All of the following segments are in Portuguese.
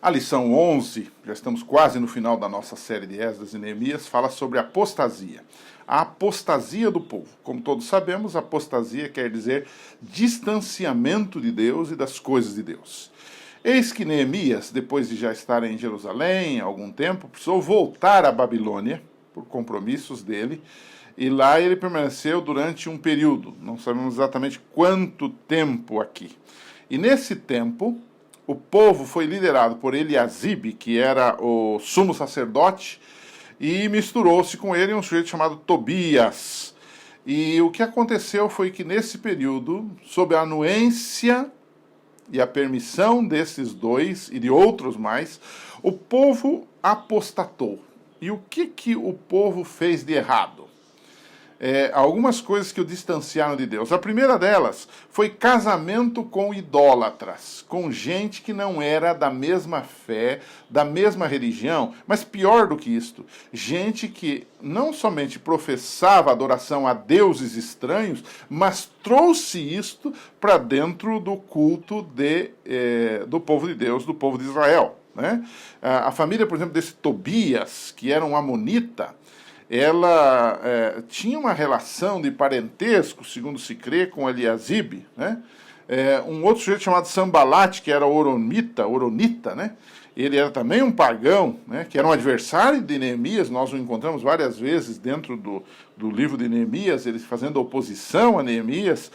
A lição 11, já estamos quase no final da nossa série de Esdras e Neemias, fala sobre apostasia. A apostasia do povo. Como todos sabemos, apostasia quer dizer distanciamento de Deus e das coisas de Deus. Eis que Neemias, depois de já estar em Jerusalém há algum tempo, precisou voltar à Babilônia, por compromissos dele, e lá ele permaneceu durante um período, não sabemos exatamente quanto tempo aqui. E nesse tempo, o povo foi liderado por Eliasibe, que era o sumo sacerdote, e misturou-se com ele um sujeito chamado Tobias. E o que aconteceu foi que nesse período, sob a anuência e a permissão desses dois e de outros mais, o povo apostatou. E o que o povo fez de errado? Algumas coisas que o distanciaram de Deus. A primeira delas foi casamento com idólatras, com gente que não era da mesma fé, da mesma religião, mas pior do que isto, gente que não somente professava adoração a deuses estranhos, mas trouxe isto para dentro do culto do povo de Deus, do povo de Israel. Né? A família, por exemplo, desse Tobias, que era um amonita, ela tinha uma relação de parentesco, segundo se crê, com Eliasibe, né? Um outro sujeito chamado Sambalate, que era Oronita, né? Ele era também um pagão, né? Que era um adversário de Neemias, nós o encontramos várias vezes dentro do livro de Neemias, ele fazendo oposição a Neemias.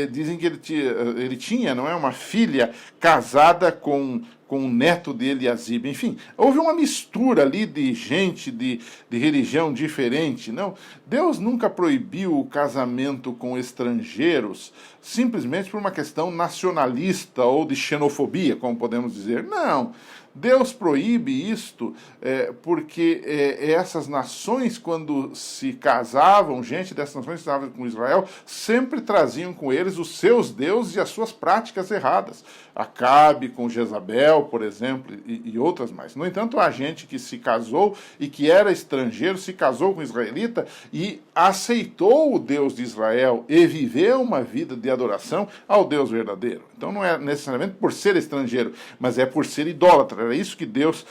Dizem que ele tinha, não é, uma filha casada com o neto de Eliasibe. Enfim, houve uma mistura ali de gente de religião diferente. Não, Deus nunca proibiu o casamento com estrangeiros simplesmente por uma questão nacionalista ou de xenofobia, como podemos dizer. Não, Deus proíbe isto porque essas nações, quando se casavam, gente dessas nações que casavam com Israel, sempre traziam com eles os seus deuses e as suas práticas erradas. Acabe com Jezabel, por exemplo, e outras mais. No entanto, há gente que se casou e que era estrangeiro, se casou com israelita e aceitou o Deus de Israel e viveu uma vida de adoração ao Deus verdadeiro. Então não é necessariamente por ser estrangeiro, mas é por ser idólatra. Era isso que Deus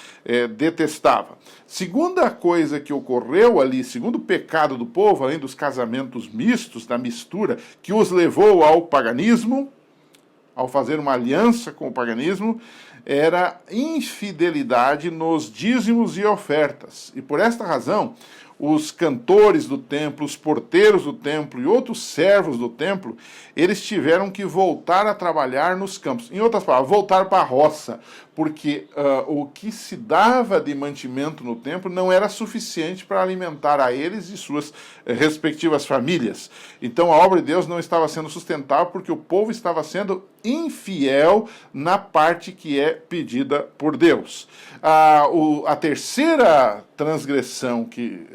detestava. Segunda coisa que ocorreu ali, segundo pecado do povo, além dos casamentos mistos, da mistura, que os levou ao paganismo, ao fazer uma aliança com o paganismo, era infidelidade nos dízimos e ofertas. E por esta razão, os cantores do templo, os porteiros do templo e outros servos do templo, eles tiveram que voltar a trabalhar nos campos. Em outras palavras, voltar para a roça, porque o que se dava de mantimento no templo não era suficiente para alimentar a eles e suas respectivas famílias. Então a obra de Deus não estava sendo sustentável porque o povo estava sendo infiel na parte que é pedida por Deus. A terceira transgressão que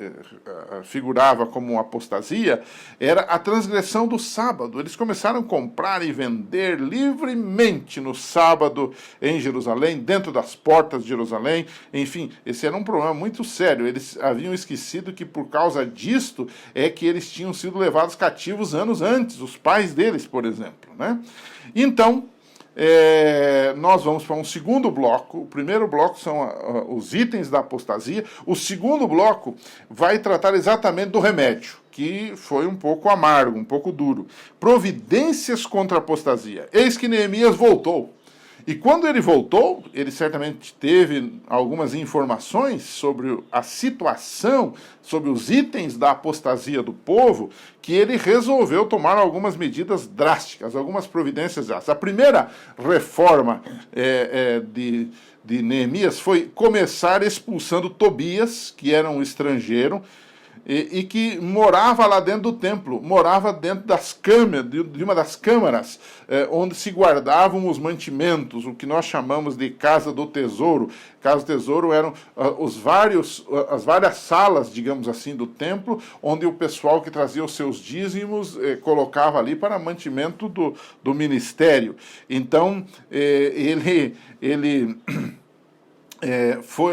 figurava como apostasia era a transgressão do sábado. Eles começaram a comprar e vender livremente no sábado em Jerusalém, dentro das portas de Jerusalém. Enfim, esse era um problema muito sério. Eles haviam esquecido que por causa disto é que eles tinham sido levados cativos anos antes, os pais deles, por exemplo, né? Então, nós vamos para um segundo bloco. O primeiro bloco são os itens da apostasia. O segundo bloco vai tratar exatamente do remédio, que foi um pouco amargo, um pouco duro. Providências contra a apostasia. Eis que Neemias voltou. E quando ele voltou, ele certamente teve algumas informações sobre a situação, sobre os itens da apostasia do povo, que ele resolveu tomar algumas medidas drásticas, algumas providências drásticas. A primeira reforma de Neemias foi começar expulsando Tobias, que era um estrangeiro, e que morava lá dentro do templo, morava dentro das câmaras, de uma das câmaras onde se guardavam os mantimentos, o que nós chamamos de Casa do Tesouro. Casa do Tesouro eram as várias salas, digamos assim, do templo, onde o pessoal que trazia os seus dízimos colocava ali para mantimento do ministério. Então, ele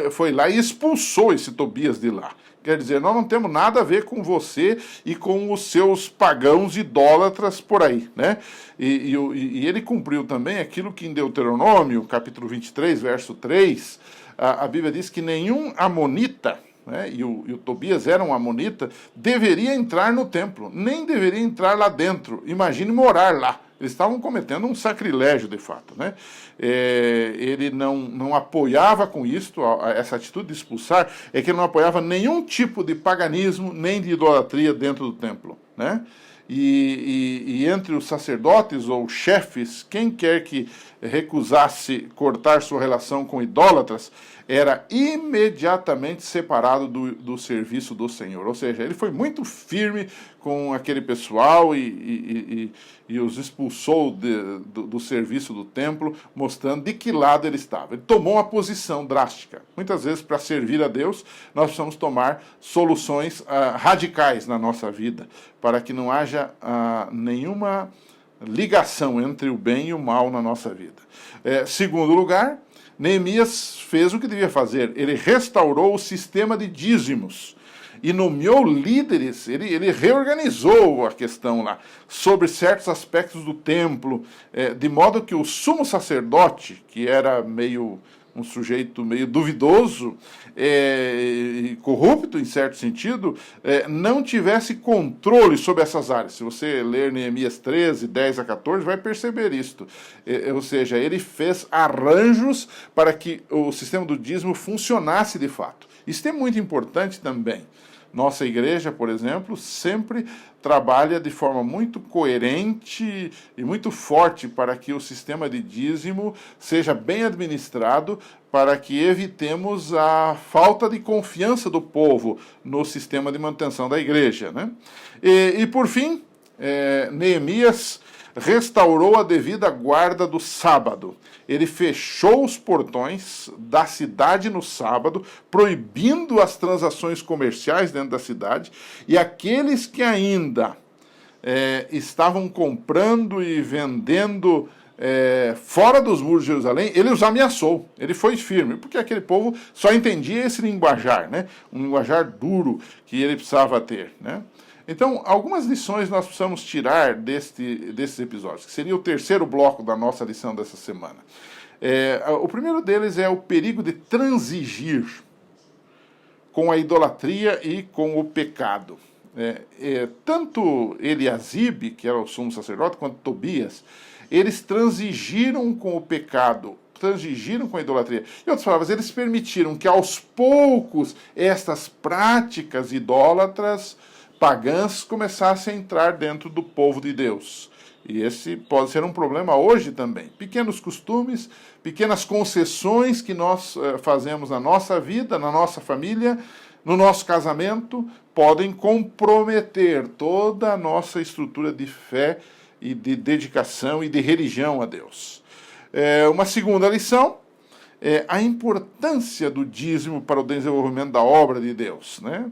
foi lá e expulsou esse Tobias de lá. Quer dizer, nós não temos nada a ver com você e com os seus pagãos idólatras por aí, né? E ele cumpriu também aquilo que em Deuteronômio, capítulo 23, verso 3, a Bíblia diz que nenhum amonita, né, e o Tobias era um amonita, deveria entrar no templo, nem deveria entrar lá dentro. Imagine morar lá. Eles estavam cometendo um sacrilégio, de fato, né? Ele não apoiava com isto, essa atitude de expulsar, é que ele não apoiava nenhum tipo de paganismo, nem de idolatria dentro do templo, né? E entre os sacerdotes ou chefes, quem quer que recusasse cortar sua relação com idólatras, era imediatamente separado do serviço do Senhor. Ou seja, ele foi muito firme com aquele pessoal e os expulsou do serviço do templo, mostrando de que lado ele estava. Ele tomou uma posição drástica. Muitas vezes, para servir a Deus, nós precisamos tomar soluções radicais na nossa vida, para que não haja nenhuma ligação entre o bem e o mal na nossa vida. Segundo lugar, Neemias fez o que devia fazer. Ele restaurou o sistema de dízimos e nomeou líderes. Ele reorganizou a questão lá sobre certos aspectos do templo, de modo que o sumo sacerdote, que era um sujeito meio duvidoso e corrupto, em certo sentido, não tivesse controle sobre essas áreas. Se você ler Neemias 13, 10 a 14, vai perceber isto. Ou seja, ele fez arranjos para que o sistema do dízimo funcionasse de fato. Isso é muito importante também. Nossa igreja, por exemplo, sempre trabalha de forma muito coerente e muito forte para que o sistema de dízimo seja bem administrado, para que evitemos a falta de confiança do povo no sistema de manutenção da igreja, né? E por fim, Neemias restaurou a devida guarda do sábado. Ele fechou os portões da cidade no sábado, proibindo as transações comerciais dentro da cidade, e aqueles que ainda estavam comprando e vendendo fora dos muros de Jerusalém, ele os ameaçou, ele foi firme, porque aquele povo só entendia esse linguajar, né? Um linguajar duro que ele precisava ter, né? Então, algumas lições nós precisamos tirar desses episódios, que seria o terceiro bloco da nossa lição dessa semana. O primeiro deles é o perigo de transigir com a idolatria e com o pecado. Tanto Eliasibe, que era o sumo sacerdote, quanto Tobias, eles transigiram com o pecado, transigiram com a idolatria. Em outras palavras, eles permitiram que aos poucos estas práticas idólatras pagãs começassem a entrar dentro do povo de Deus. E esse pode ser um problema hoje também. Pequenos costumes, pequenas concessões que nós fazemos na nossa vida, na nossa família, no nosso casamento, podem comprometer toda a nossa estrutura de fé e de dedicação e de religião a Deus. Uma segunda lição é a importância do dízimo para o desenvolvimento da obra de Deus, né?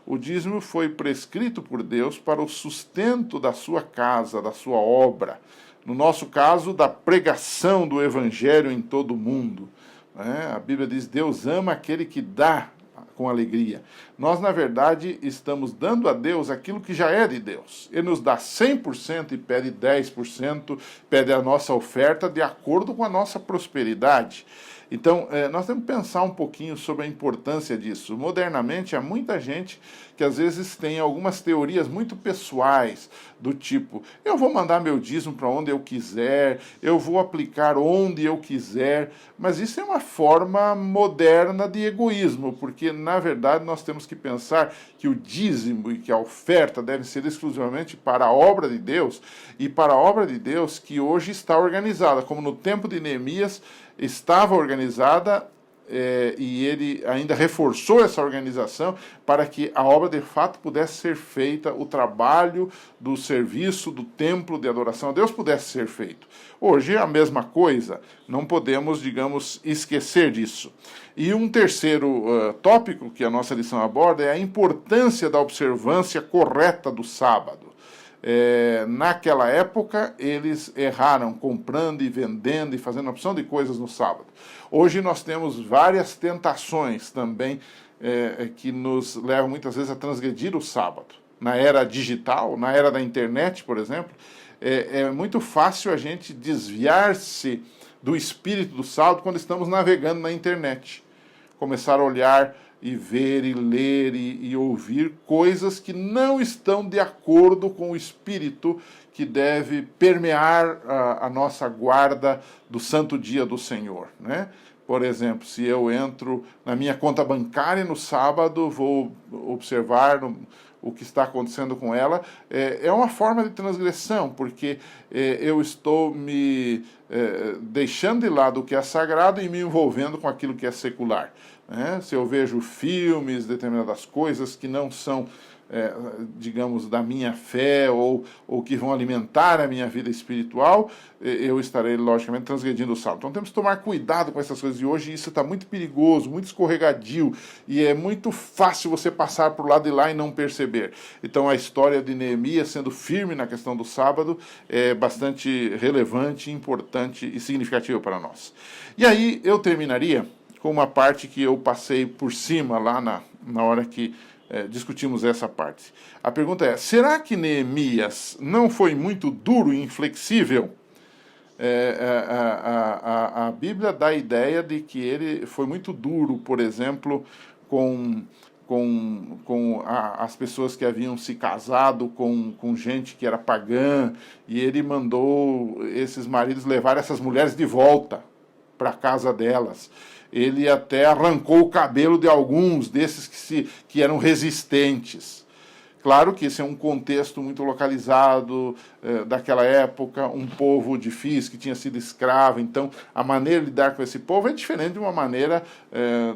O dízimo foi prescrito por Deus para o sustento da sua casa, da sua obra. No nosso caso, da pregação do evangelho em todo o mundo, né? A Bíblia diz: Deus ama aquele que dá com alegria. Nós, na verdade, estamos dando a Deus aquilo que já é de Deus. Ele nos dá 100% e pede 10%, pede a nossa oferta de acordo com a nossa prosperidade. Então, nós temos que pensar um pouquinho sobre a importância disso. Modernamente, há muita gente que às vezes tem algumas teorias muito pessoais, do tipo: eu vou mandar meu dízimo para onde eu quiser, eu vou aplicar onde eu quiser, mas isso é uma forma moderna de egoísmo, porque, na verdade, nós temos que pensar que o dízimo e que a oferta devem ser exclusivamente para a obra de Deus, e para a obra de Deus que hoje está organizada, como no tempo de Neemias estava organizada, e ele ainda reforçou essa organização para que a obra de fato pudesse ser feita, o trabalho do serviço, do templo de adoração a Deus pudesse ser feito. Hoje é a mesma coisa, não podemos, digamos, esquecer disso. E um terceiro tópico que a nossa lição aborda é a importância da observância correta do sábado. Naquela época, eles erraram comprando e vendendo e fazendo uma opção de coisas no sábado. Hoje nós temos várias tentações também que nos levam muitas vezes a transgredir o sábado. Na era digital, na era da internet, por exemplo, é muito fácil a gente desviar-se do espírito do sábado quando estamos navegando na internet. Começar a olhar e ver e ler e ouvir coisas que não estão de acordo com o espírito que deve permear a nossa guarda do santo dia do Senhor, né? Por exemplo, se eu entro na minha conta bancária no sábado, vou observar o que está acontecendo com ela, é uma forma de transgressão, porque eu estou me deixando de lado o que é sagrado e me envolvendo com aquilo que é secular. Né? Se eu vejo filmes, determinadas coisas que não são, digamos, da minha fé ou que vão alimentar a minha vida espiritual, eu estarei, logicamente, transgredindo o sábado. Então temos que tomar cuidado com essas coisas. E hoje isso está muito perigoso, muito escorregadio, e é muito fácil você passar por lado de lá e não perceber. Então a história de Neemias sendo firme na questão do sábado é bastante relevante, importante e significativa para nós. E aí eu terminaria com uma parte que eu passei por cima lá na hora que discutimos essa parte. A pergunta é, será que Neemias não foi muito duro e inflexível? A Bíblia dá a ideia de que ele foi muito duro, por exemplo, com as pessoas que haviam se casado com gente que era pagã, e ele mandou esses maridos levar essas mulheres de volta para a casa delas. Ele até arrancou o cabelo de alguns desses que eram resistentes. Claro que esse é um contexto muito localizado daquela época, um povo difícil, que tinha sido escravo, então a maneira de lidar com esse povo é diferente de uma maneira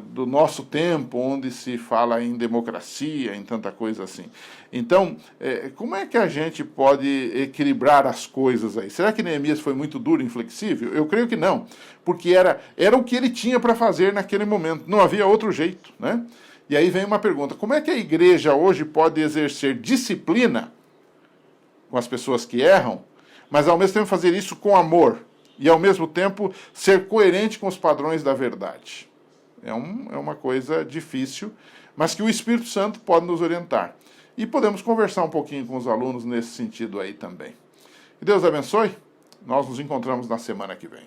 do nosso tempo, onde se fala em democracia, em tanta coisa assim. Então, como é que a gente pode equilibrar as coisas aí? Será que Neemias foi muito duro e inflexível? Eu creio que não, porque era o que ele tinha para fazer naquele momento, não havia outro jeito, né? E aí vem uma pergunta, como é que a igreja hoje pode exercer disciplina com as pessoas que erram, mas ao mesmo tempo fazer isso com amor, e ao mesmo tempo ser coerente com os padrões da verdade? É uma coisa difícil, mas que o Espírito Santo pode nos orientar. E podemos conversar um pouquinho com os alunos nesse sentido aí também. Que Deus abençoe, nós nos encontramos na semana que vem.